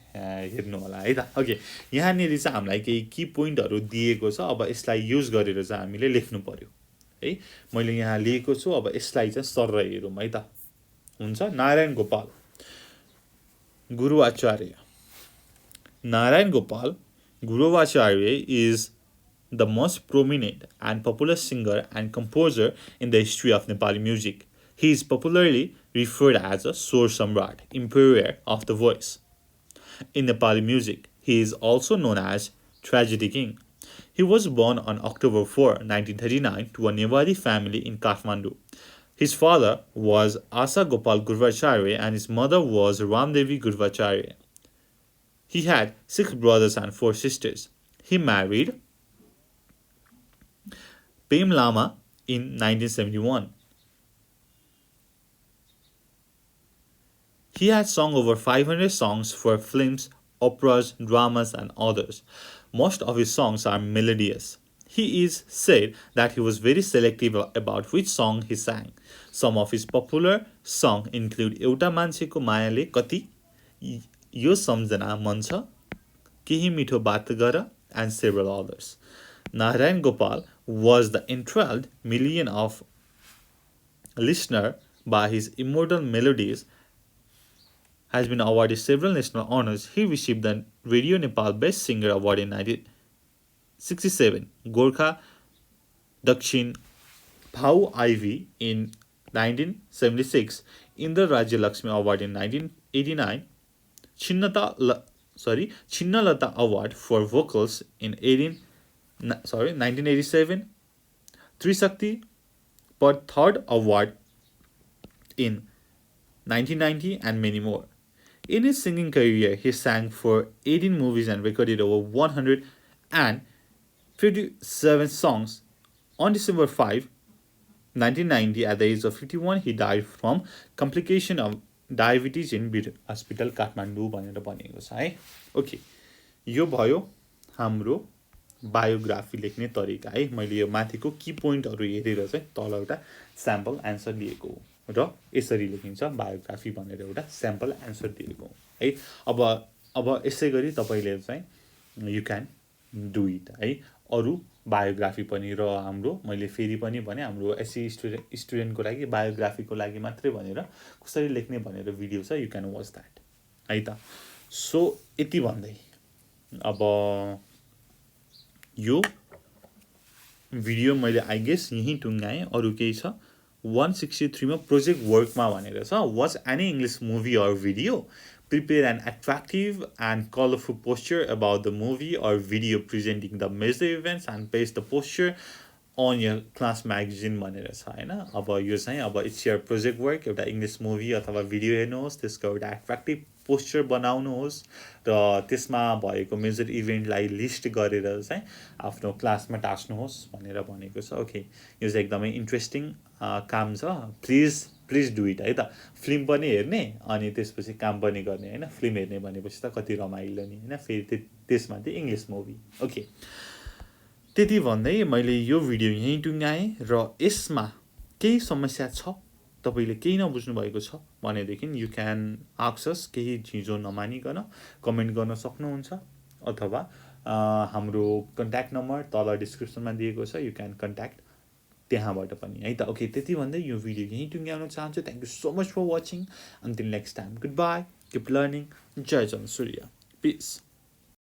हेर्नु होला है त। ओके, यहाँनिर चाहिँ हामीलाई केही की पोइन्टहरू दिएको छ। अब यसलाई युज गरेर चाहिँ हामीले लेख्नु पर्यो है। मैले यहाँ लिएको छु, अब यसलाई चाहिँ सर हेरौँ है त। हुन्छ, Narayan Gopal गुरुआचार्य। Narayan Gopal Guruvacharya is the most prominent and popular singer and composer in the history of Nepali music. He is popularly referred as a Swor Samrat, emperor of the voice. In Nepali music, he is also known as Tragedy King. He was born on October 4, 1939 to a Nepali family in Kathmandu. His father was Asa Gopal Guruvacharya and his mother was Ramdevi Guruvacharya. He had 6 brothers and 4 sisters. He married Pem Lama in 1971. He had sung over 500 songs for films, operas, dramas, and others. Most of his songs are melodious. He is said that he was very selective about which song he sang. Some of his popular songs include 𝘄𝗶𝗹𝗹, यो सम्झना मन छ, केही मिठो बात गर, and several others. Narayan Gopal was the enthralled million of listener by his immortal melodies, has been awarded several national honors. He received the Radio Nepal Best Singer Award in 1967, 𝘀𝗶𝗹𝗹 in 1976, Indra Rajya Lakshmi Award in 1989, Chinnalata Award for Vocals in 1987, Trisakti Pad Third Award in 1990, and many more. In his singing career, he sang for 18 movies and recorded over 157 songs. On December 5, 1990, at the age of 51, he died from complication of diabetes in hospital Kathmandu भनेर भनेको छ है। Okay, यो भयो हाम्रो biography लेख्ने तरिका है। मैले यो माथिको की पोइन्टहरू हेरेर चाहिँ तल एउटा स्याम्पल एन्सर दिएको हो र यसरी लेखिन्छ बायोग्राफी भनेर एउटा स्याम्पल एन्सर दिएको हो है। अब यसै गरी तपाईँले चाहिँ यु क्यान डु इट है। अरू बायोग्राफी पनि र हाम्रो मैले फेरि पनि भने हाम्रो एससी स्टुडेन्टको लागि बायोग्राफीको लागि मात्रै भनेर कसरी लेख्ने भनेर भिडियो छ, यु क्यान वाच द्याट है त। सो यति भन्दै अब यो भिडियो मैले आई गेस यहीँ टुङ्गाएँ। अरू केही छ 163 मा प्रोजेक्ट वर्कमा भनेर छ, watch any English movie or video, prepare an attractive and colorful poster about the movie or video presenting the major events and paste the poster on your class magazine भनेर छ हैन। अब यो चाहिँ अब इट्स योर प्रोजेक्ट वर्क, एउटा English movie अथवा video हेर्नुहोस्, त्यसको एउटा एट्र्याक्टिभ पोस्टर बनाउनुहोस् र त्यसमा भएको मेजर इभेन्टलाई लिस्ट गरेर चाहिँ आफ्नो क्लासमा टास्नुहोस् भनेर भनेको छ। ओके, यो चाहिँ एकदमै इन्ट्रेस्टिङ काम छ, प्लिज डु इट है त। फिल्म पनि हेर्ने अनि त्यसपछि काम पनि गर्ने हैन। फिल्म हेर्ने भनेपछि त कति रमाइलो नि हैन, फेरि त्यसमा चाहिँ इङ्ग्लिस मुभी। ओके, त्यति भन्दै मैले यो भिडियो यहीँ टुङ्गाएँ र यसमा केही समस्या छ, तपाईँले केही नबुझ्नु भएको छ भनेदेखि यु क्यान आस्क अस, केही झिझो नमानिकन कमेन्ट गर्न सक्नुहुन्छ अथवा हाम्रो कन्ट्याक्ट नम्बर तल डिस्क्रिप्सनमा दिएको छ, यु क्यान कन्ट्याक्ट त्यहाँबाट पनि है त। ओके, त्यति भन्दै यो भिडियो यहीँ टुङ्ग्याउन चाहन्छु। Thank you so much for watching. Until next time, goodbye, keep learning, जय जन सूर्य, पिस।